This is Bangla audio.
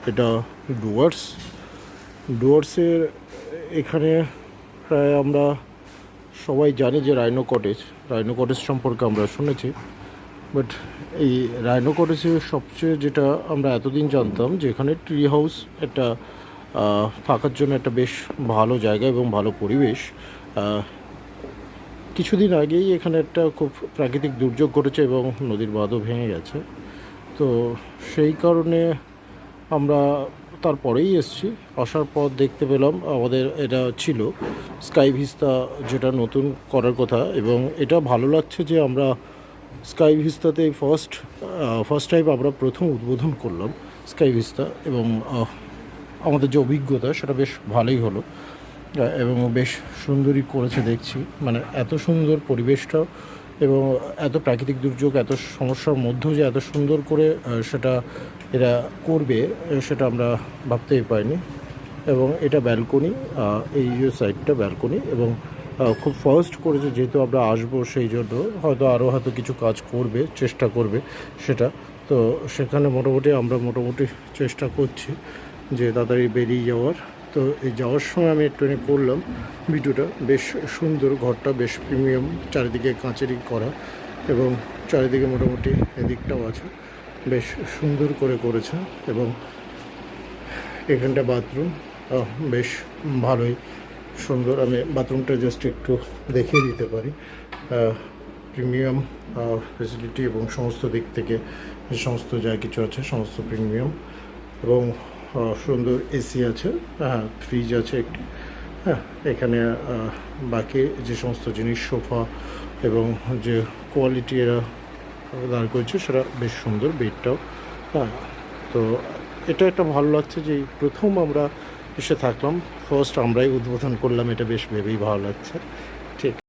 এটা ডুয়ার্সের এখানে প্রায় আমরা সবাই জানি যে রাইনো কটেজ সম্পর্কে আমরা শুনেছি। বাট এই রাইনো কটেজের সবচেয়ে যেটা আমরা এতদিন জানতাম যে এখানে ট্রি হাউস একটা থাকার জন্য একটা বেশ ভালো জায়গা এবং ভালো পরিবেশ। কিছুদিন আগেই এখানে একটা খুব প্রাকৃতিক দুর্যোগ ঘটেছে এবং নদীর বাঁধও ভেঙে গেছে। তো সেই কারণে আমরা তারপরেই এসেছি। আসার পর দেখতে পেলাম আমাদের এটা ছিল স্কাই ভিস্তা, যেটা নতুন করার কথা, এবং এটা ভালো লাগছে যে আমরা স্কাই ভিস্তাতে ফার্স্ট টাইম আমরা প্রথম উদ্বোধন করলাম স্কাই ভিস্তা, এবং আমাদের যে অভিজ্ঞতা সেটা বেশ ভালোই হলো এবং বেশ সুন্দরই করেছে দেখছি। মানে এত সুন্দর পরিবেশটাও এবং এত প্রাকৃতিক দুর্যোগ, এত সমস্যার মধ্যেও যে এত সুন্দর করে সেটা এরা করবে সেটা আমরা ভাবতেই পারিনি। এবং এটা ব্যালকনি, এই যে সাইডটা ব্যালকনি, এবং খুব ফার্স্ট করেছে যেহেতু আমরা আসবো সেই জন্য হয়তো কিছু কাজ করবে, চেষ্টা করবে সেটা। তো সেখানে আমরা মোটামুটি চেষ্টা করছি যে তাড়াতাড়ি বেরিয়ে যাওয়ার। তো এই যাওয়ার সময় আমি একটুখানি করলাম ভিডিওটা। বেশ সুন্দর ঘরটা, বেশ প্রিমিয়াম, চারিদিকে কাঁচেরই করা এবং চারিদিকে মোটামুটি এদিকটাও আছে, বেশ সুন্দর করে করেছে। এবং এখানটা বাথরুম বেশ ভালোই সুন্দর। আমি বাথরুমটা জাস্ট একটু দেখিয়ে দিতে পারি। প্রিমিয়াম ফেসিলিটি এবং সমস্ত দিক থেকে যে সমস্ত যা কিছু আছে সমস্ত প্রিমিয়াম, এবং সুন্দর এসি আছে, ফ্রিজ আছে একটি। এখানে বাকি যে সমস্ত জিনিস, সোফা এবং যে কোয়ালিটি এরা দাঁড় করেছে সেটা বেশ সুন্দর, বেডটাও। তো এটা একটা ভালো লাগছে যে প্রথম আমরা এসে থাকলাম, ফার্স্ট আমরাই উদ্বোধন করলাম, এটা বেশ ভেবেই ভালো লাগছে। ঠিক।